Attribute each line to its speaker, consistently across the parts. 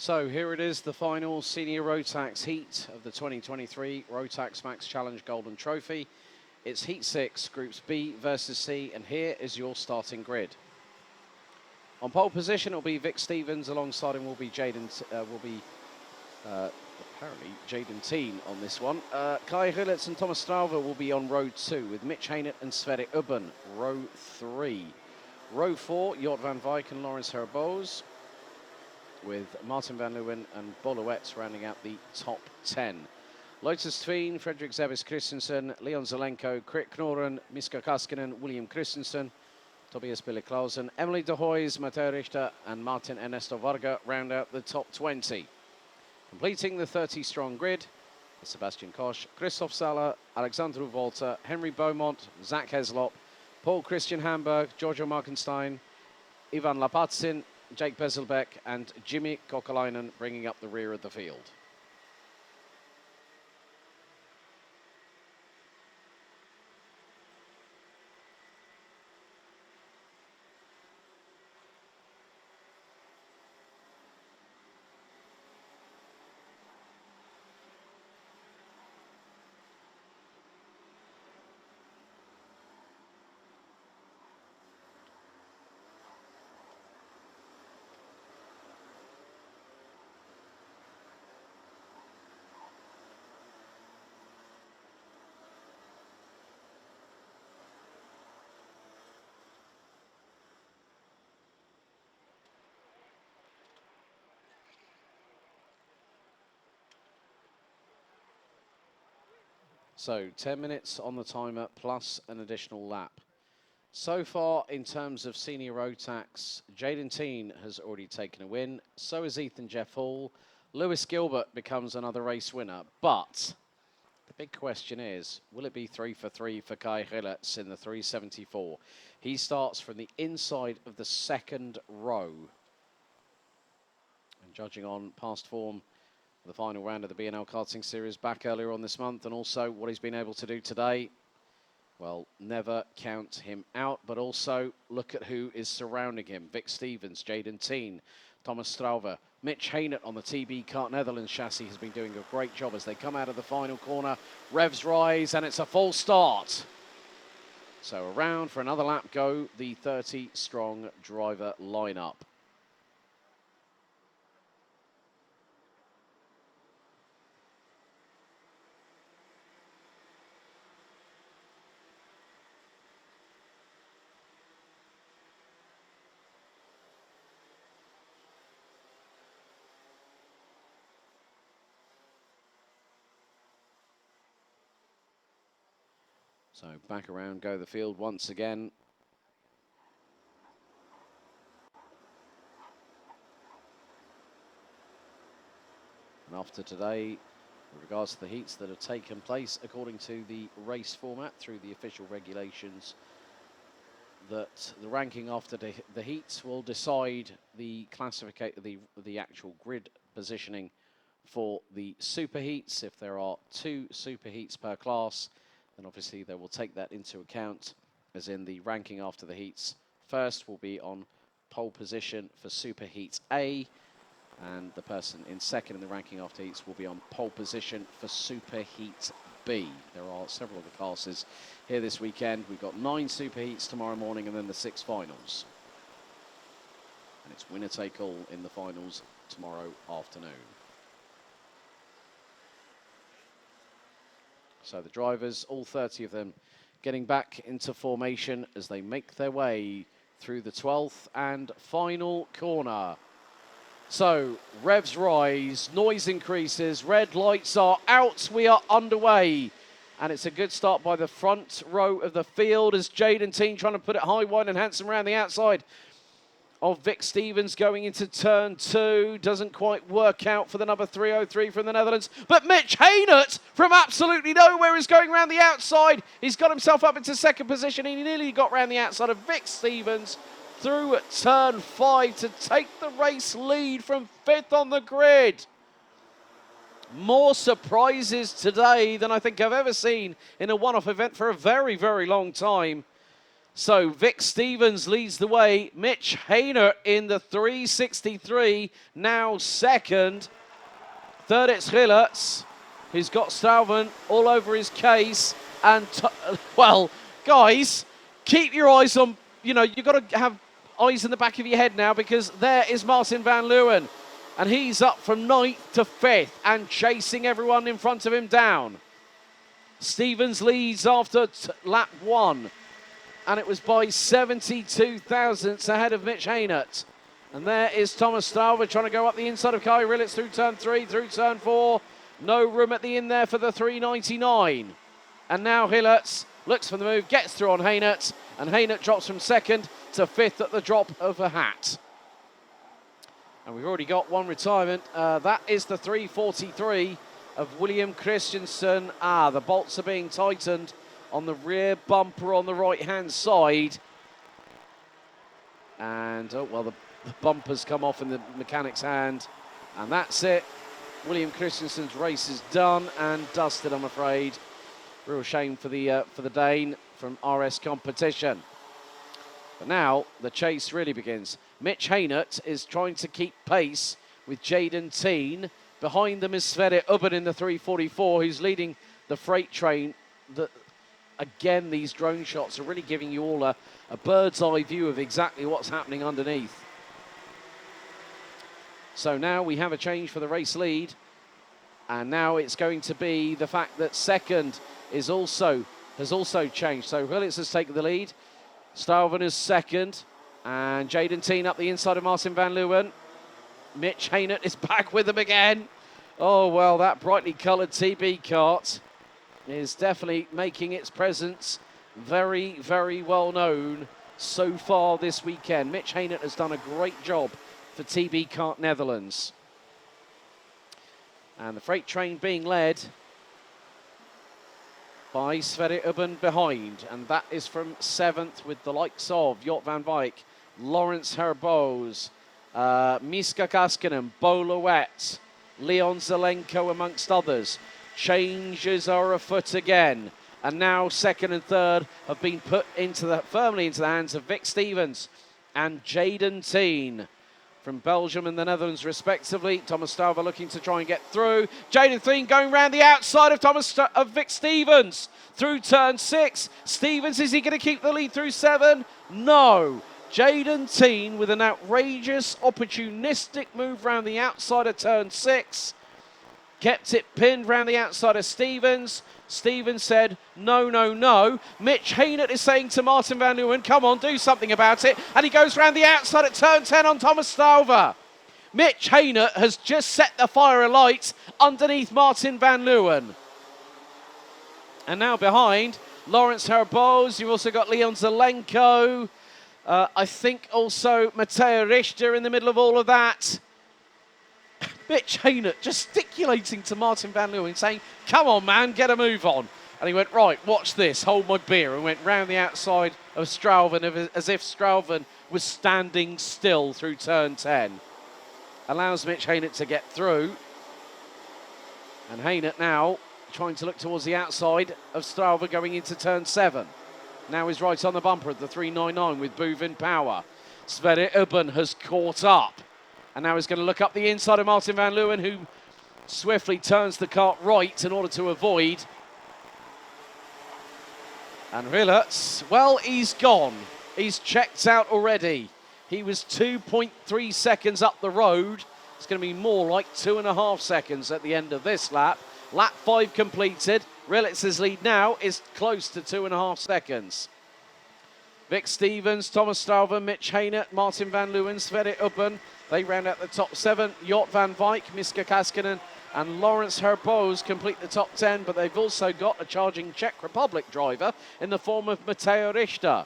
Speaker 1: So here it is, the final Senior Rotax Heat of the 2023 Rotax Max Challenge Golden Trophy. It's Heat 6, Groups B versus C, and here is your starting grid. On pole position, it'll be Vic Stevens. Alongside him will be apparently Jaden Teen on this one. Kai Hillets and Thomas Strauver will be on row 2, with Mitch Hainert and Sverre Ubben, row 3. Row 4, Jort van Wijk and Lawrence Herboz, with Martin van Leeuwen and Boluets rounding out the top 10. Lotus Tveen, Fredrik Zebbis Christensen, Leon Zelenko, Krit Knorren, Miska Kaskinen, William Christensen, Tobias Bille Clausen, Emily de Hoys, Matteo Richter and Martin Ernesto Varga round out the top 20. Completing the 30-strong grid is Sebastian Koch, Christoph Sala, Alexandru Volta, Henry Beaumont, Zach Heslop, Paul Christian Hamburg, Giorgio Markenstein, Ivan Lapatsin, Jake Bezelbeck and Jimmy Kokalainen bringing up the rear of the field. So 10 minutes on the timer plus an additional lap. So far in terms of Senior Rotax, Jaden Teen has already taken a win. So is Ethan Jeff Hall. Lewis Gilbert becomes another race winner. But the big question is, will it be 3 for 3 for Kai Hillets in the 374? He starts from the inside of the second row. And judging on past form, the final round of the B&L Karting Series back earlier on this month, and also what he's been able to do today, well, never count him out, but also look at who is surrounding him. Vic Stevens, Jaden Teen, Thomas Strauver, Mitch Hainert on the TB Kart Netherlands chassis has been doing a great job as they come out of the final corner. Revs rise, and it's a full start. So around for another lap go, the 30-strong driver lineup. So back around go the field once again. And after today, with regards to the heats that have taken place according to the race format through the official regulations, that the ranking after the heats will decide the the actual grid positioning for the super heats. If there are 2 super heats per class, then obviously they will take that into account, as in the ranking after the heats. First will be on pole position for Super Heat A, and the person in second in the ranking after heats will be on pole position for Super Heat B. There are several of the classes here this weekend. We've got 9 Super Heats tomorrow morning and then the 6 finals. And it's winner take all in the finals tomorrow afternoon. So the drivers, all 30 of them, getting back into formation as they make their way through the 12th and final corner. So revs rise, noise increases, red lights are out, we are underway. And it's a good start by the front row of the field as Jaden Teen trying to put it high, wide and handsome around the outside of Vic Stevens going into turn 2. Doesn't quite work out for the number 303 from the Netherlands. But Mitch Hainert from absolutely nowhere is going around the outside. He's got himself up into second position. He nearly got around the outside of Vic Stevens through at turn 5 to take the race lead from 5th on the grid. More surprises today than I think I've ever seen in a one-off event for a very, very long time. So Vic Stevens leads the way. Mitch Haynert in the 363, now second. Third, it's Hillertz, who's got Stalvin all over his case. And, well, guys, keep your eyes on, you've got to have eyes in the back of your head now, because there is Martin van Leeuwen. And he's up from 9th to 5th and chasing everyone in front of him down. Stevens leads after lap 1. And it was by 72 thousandths ahead of Mitch Haynert. And there is Thomas Stalver trying to go up the inside of Kai Rilletz through turn 3, through turn 4. No room at the in there for the 399. And now Hillertz looks for the move, gets through on Haynert, and Haynert drops from 2nd to 5th at the drop of a hat. And we've already got one retirement. That is the 343 of William Christensen. The bolts are being tightened on the rear bumper on the right-hand side. And, the bumper's come off in the mechanic's hand. And that's it. William Christensen's race is done and dusted, I'm afraid. Real shame for the Dane from RS Competition. But now the chase really begins. Mitch Haynert is trying to keep pace with Jaden Teen. Behind them is Sverre Ubben in the 344, who's leading the freight train. Again, these drone shots are really giving you all a bird's eye view of exactly what's happening underneath. So now we have a change for the race lead. And now it's going to be the fact that 2nd has also changed. So Rilletz has taken the lead. Stalven is 2nd. And Jaden Teen up the inside of Martin van Leeuwen. Mitch Haynert is back with them again. Oh, well, that brightly coloured TB kart is definitely making its presence very, very well known so far this weekend. Mitch Haynert has done a great job for TB Kart Netherlands. And the freight train being led by Sverre Ubben behind. And that is from 7th with the likes of Jort van Wijk, Lawrence Herboz, Miska Kaskinen, Bo Lowet, Leon Zelenko amongst others. Changes are afoot again. And now 2nd and 3rd have been put firmly into the hands of Vic Stevens and Jaden Teen from Belgium and the Netherlands respectively. Thomas Stalver looking to try and get through. Jaden Teen going round the outside of Vic Stevens through turn 6. Stevens, is he going to keep the lead through 7? No. Jaden Teen with an outrageous, opportunistic move round the outside of turn 6. Kept it pinned round the outside of Stevens. Stevens said, no, no, no. Mitch Haynert is saying to Martin van Leeuwen, come on, do something about it. And he goes round the outside at turn 10 on Thomas Stalver. Mitch Haynert has just set the fire alight underneath Martin van Leeuwen. And now behind, Lawrence Herboz. You've also got Leon Zelenko. I think also Matteo Richter in the middle of all of that. Mitch Haynert gesticulating to Martin van Leeuwen saying, come on man, get a move on. And he went, right, watch this, hold my beer, and went round the outside of Strauven as if Strauven was standing still through turn 10. Allows Mitch Haynert to get through. And Haynert now trying to look towards the outside of Strauven going into turn 7. Now he's right on the bumper at the 399 with Bouvin Power. Sverre Ubben has caught up. And now he's going to look up the inside of Martin van Leeuwen, who swiftly turns the kart right in order to avoid. And Rilletz, well, he's gone. He's checked out already. He was 2.3 seconds up the road. It's going to be more like 2.5 seconds at the end of this lap. Lap 5 completed. Rilletz's lead now is close to 2.5 seconds. Vic Stevens, Thomas Stalver, Mitch Haynert, Martin van Leeuwen, Sverre Ubben. They round out the top 7. Jort van Wijk, Miska Kaskinen and Lawrence Herboz complete the top 10, but they've also got a charging Czech Republic driver in the form of Matteo Richter.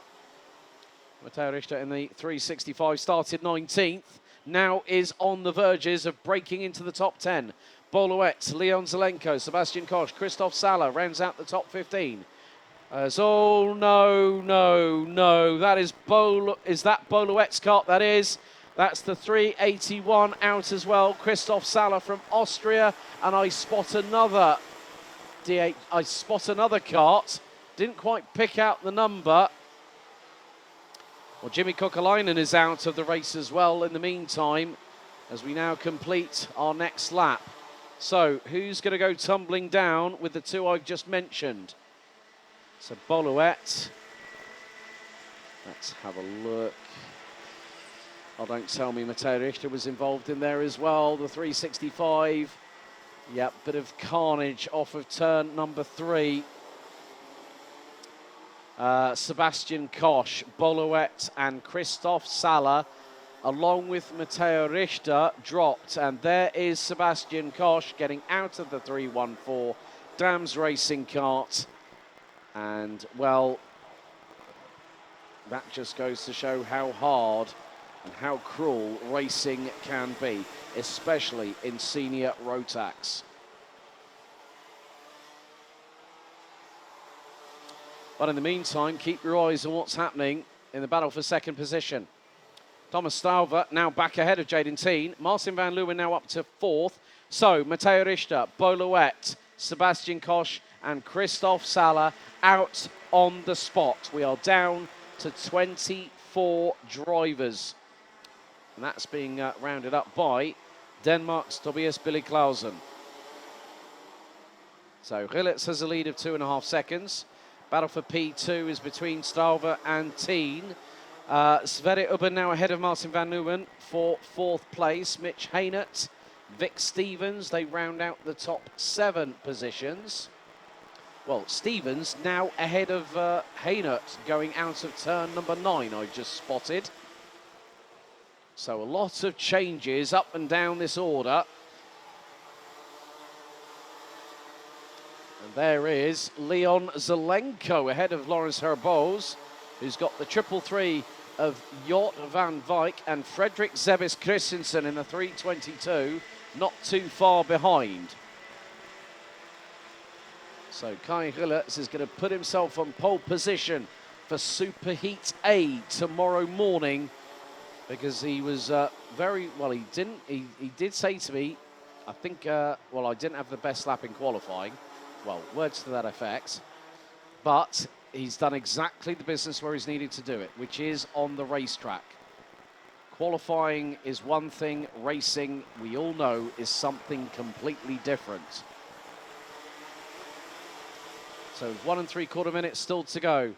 Speaker 1: Matteo Richter in the 365 started 19th, now is on the verges of breaking into the top 10. Boluet, Leon Zelenko, Sebastian Koch, Christoph Sala rounds out the top 15. Oh, no, no, no. That is that Boluet's kart? That is. That's the 381 out as well. Christoph Sala from Austria. And I spot another kart. Didn't quite pick out the number. Well, Jimmy Kokalainen is out of the race as well in the meantime, as we now complete our next lap. So, who's going to go tumbling down with the two I've just mentioned? So, Boluet. Let's have a look. Oh, don't tell me Matteo Richter was involved in there as well. The 365. Yep, bit of carnage off of turn number 3. Sebastian Koch, Boluet and Christoph Sala, along with Matteo Richter, dropped. And there is Sebastian Koch getting out of the 314 Dams Racing Kart. And, well, that just goes to show how hard and how cruel racing can be, especially in senior Rotax. But in the meantime, keep your eyes on what's happening in the battle for second position. Thomas Stauver now back ahead of Jaden Teen. Martin van Leeuwen now up to 4th. So, Matteo Richter, Boluet, Sebastian Koch and Christoph Sala out on the spot. We are down to 24 drivers. And that's being rounded up by Denmark's Tobias Billy Clausen. So, Gillets has a lead of 2.5 seconds. Battle for P2 is between Stauver and Teen. Sverre Ubben now ahead of Martin van Leeuwen for 4th place. Mitch Hainert, Vic Stevens, they round out the top 7 positions. Well, Stevens now ahead of Hainert going out of turn number 9, I've just spotted. So a lot of changes up and down this order. And there is Leon Zelenko ahead of Lawrence Herboz, who's got the 333 of Jort van Wyk and Fredrik Zebis Christensen in the 322, not too far behind. So Kai Gillets is going to put himself on pole position for Superheat A tomorrow morning, because he was very, well, he did say to me, I think, well, I didn't have the best lap in qualifying. Well, words to that effect. But he's done exactly the business where he's needed to do it, which is on the racetrack. Qualifying is one thing, racing, we all know, is something completely different. So 1 3/4 minutes still to go.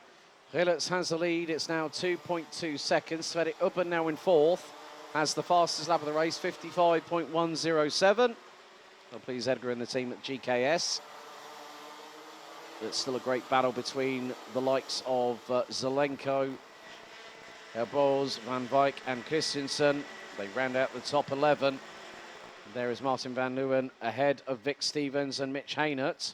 Speaker 1: Gillets has the lead, it's now 2.2 seconds. Sverre Ubben now in 4th, has the fastest lap of the race, 55.107. Well, please Edgar and the team at GKS. It's still a great battle between the likes of Zelenko, Herboz, Van Wyk and Christensen. They round out the top 11. There is Martin van Leeuwen ahead of Vic Stevens and Mitch Hainert.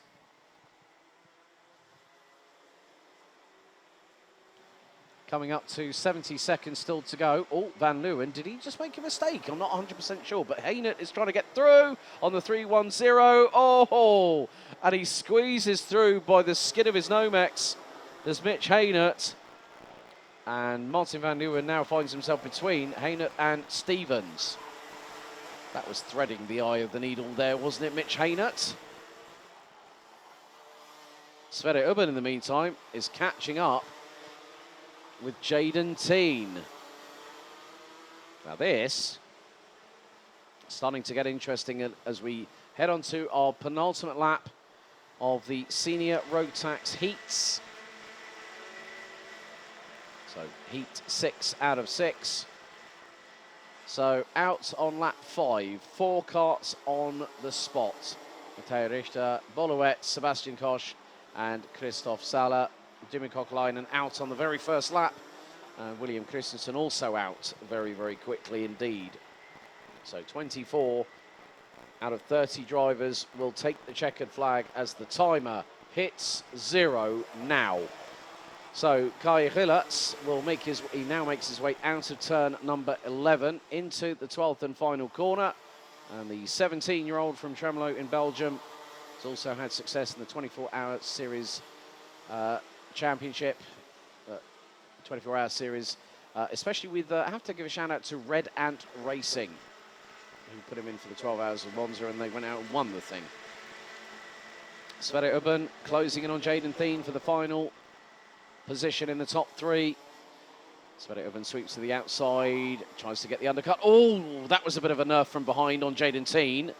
Speaker 1: Coming up to 70 seconds still to go. Oh, Van Leeuwen, did he just make a mistake? I'm not 100% sure, but Hainert is trying to get through on the 310. Oh, and he squeezes through by the skin of his Nomex. There's Mitch Hainert. And Martin van Leeuwen now finds himself between Hainert and Stevens. That was threading the eye of the needle there, wasn't it, Mitch Hainert? Sverre Ubben, in the meantime, is catching up with Jaden Teen. Now this is starting to get interesting as we head on to our penultimate lap of the senior Rotax heats. So heat 6 out of 6. So out on lap 5, 4 karts on the spot. Matteo Richter, Boluet, Sebastian Koch and Christoph Sala. Jimmy Kokalainen out on the very first lap. William Christensen also out very, very quickly indeed. So 24 out of 30 drivers will take the checkered flag as the timer hits 0 now. So Kai Gillets will now makes his way out of turn number 11 into the 12th and final corner. And the 17-year-old from Tremelo in Belgium has also had success in the 24-hour series championship, 24-hour series, especially with, I have to give a shout out to Red Ant Racing, who put him in for the 12 hours of Monza, and they went out and won the thing. Sverre Ubben closing in on Jaden Teen for the final position in the top 3. Sverre Ubben sweeps to the outside, tries to get the undercut. Oh, that was a bit of a nerf from behind on Jaden Teen.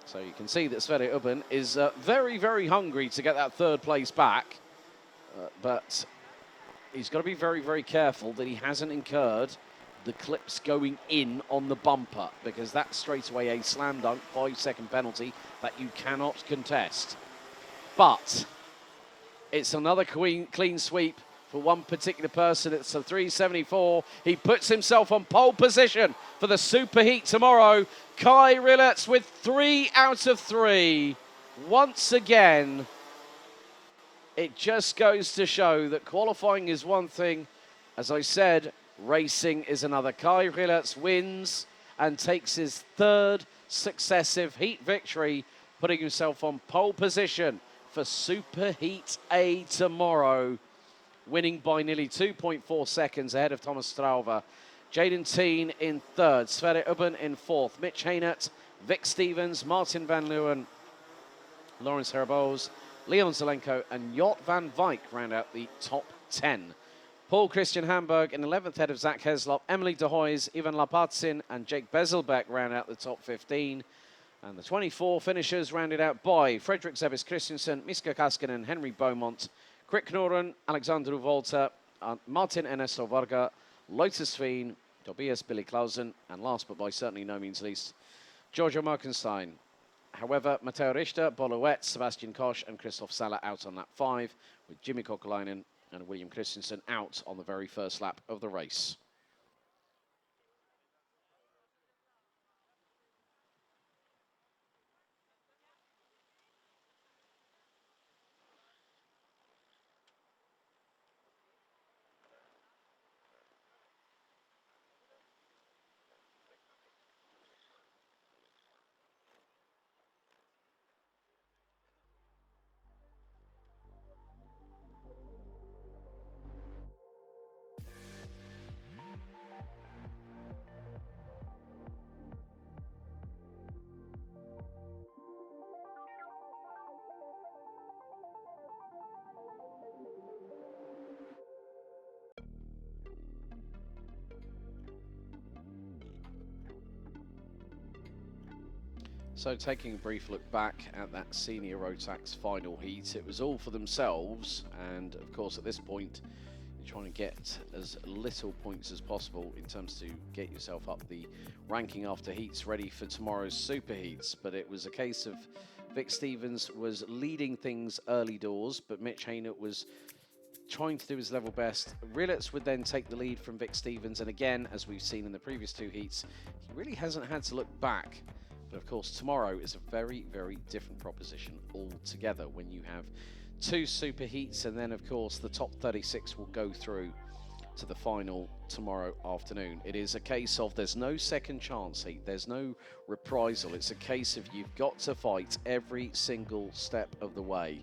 Speaker 1: So you can see that Sverre Ubben is very, very hungry to get that third place back. But he's got to be very, very careful that he hasn't incurred the clips going in on the bumper, because that's straight away a slam dunk 5-second penalty that you cannot contest. But it's another clean sweep for one particular person. It's a 374. He puts himself on pole position for the superheat tomorrow. Kai Rilets with 3 out of 3. Once again, it just goes to show that qualifying is one thing. As I said, racing is another. Kai Rilets wins and takes his 3rd successive heat victory, putting himself on pole position for Superheat A tomorrow, winning by nearly 2.4 seconds ahead of Thomas Strauver. Jaden Teen in 3rd, Sverre Ubben in 4th, Mitch Hainert, Vic Stevens, Martin van Leeuwen, Lawrence Herboz, Leon Zelenko and Jot van Wyk round out the top 10. Paul Christian Hamburg in 11th ahead of Zach Heslop, Emily de Hoys, Ivan Lapatzin and Jake Bezelbeck round out the top 15. And the 24 finishers rounded out by Fredrik Zebis Christensen, Miska Kaskinen, Henry Beaumont, Krik Noren, Alexander Volta, Martin Ernesto Varga, Lotus Sveen, Tobias Billy Clausen, and last but by certainly no means least, Giorgio Markenstein. However, Matteo Richter, Boluet, Sebastian Koch and Christoph Sala out on lap 5, with Jimmy Kokolainen and William Christensen out on the very first lap of the race. So taking a brief look back at that senior Rotax final heat, it was all for themselves, and of course at this point you're trying to get as little points as possible in terms to get yourself up the ranking after heats ready for tomorrow's super heats. But it was a case of Vic Stevens was leading things early doors, but Mitch Hainert was trying to do his level best. Rilets would then take the lead from Vic Stevens, and again, as we've seen in the previous 2 heats, he really hasn't had to look back. But of course, tomorrow is a very, very different proposition altogether when you have 2 super heats, and then of course the top 36 will go through to the final tomorrow afternoon. It is a case of there's no second chance heat, there's no reprisal. It's a case of you've got to fight every single step of the way.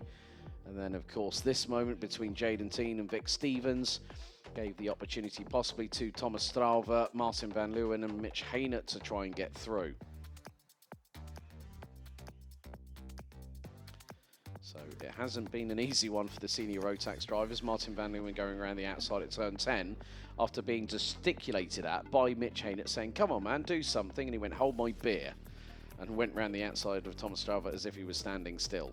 Speaker 1: And then of course this moment between Jaden Teen and Vic Stevens gave the opportunity possibly to Thomas Strauver, Martin van Leeuwen and Mitch Hainert to try and get through. So it hasn't been an easy one for the senior Rotax drivers. Martin van Leeuwen going around the outside at turn 10 after being gesticulated at by Mitch Hainert saying, "Come on man, do something," and he went, "Hold my beer," and went round the outside of Thomas Strauver as if he was standing still.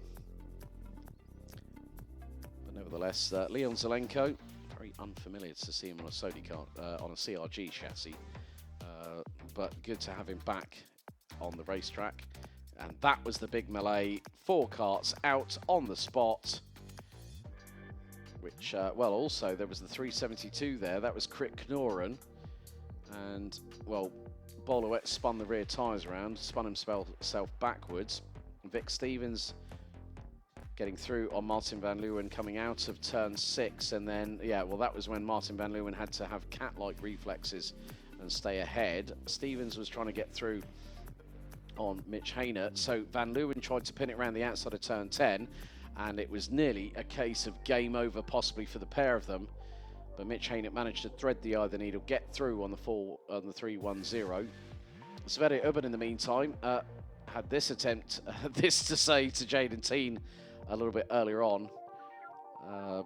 Speaker 1: But nevertheless, Leon Zelenko, very unfamiliar to see him on a Sodi car, on a CRG chassis, but good to have him back on the racetrack. And that was the big melee. 4 karts out on the spot. Which, well, also there was the 372 there. That was Krik Noren. And, well, Boluet spun the rear tyres around, spun himself backwards. Vic Stevens getting through on Martin van Leeuwen coming out of turn 6. And then, yeah, well, that was when Martin van Leeuwen had to have cat-like reflexes and stay ahead. Stevens was trying to get through on Mitch Hainert, so Van Leeuwen tried to pin it around the outside of turn 10, and it was nearly a case of game over possibly for the pair of them, but Mitch Hainert managed to thread the eye of the needle, get through on the 310. Sverre Ubben in the meantime had this attempt, this to say to Jaden Teen a little bit earlier on,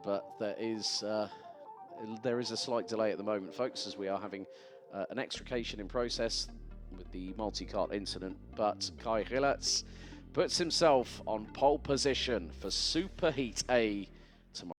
Speaker 1: but there is there is a slight delay at the moment, folks, as we are having an extrication in process with the multi-cart incident. But Kai Rillatz puts himself on pole position for Superheat A tomorrow.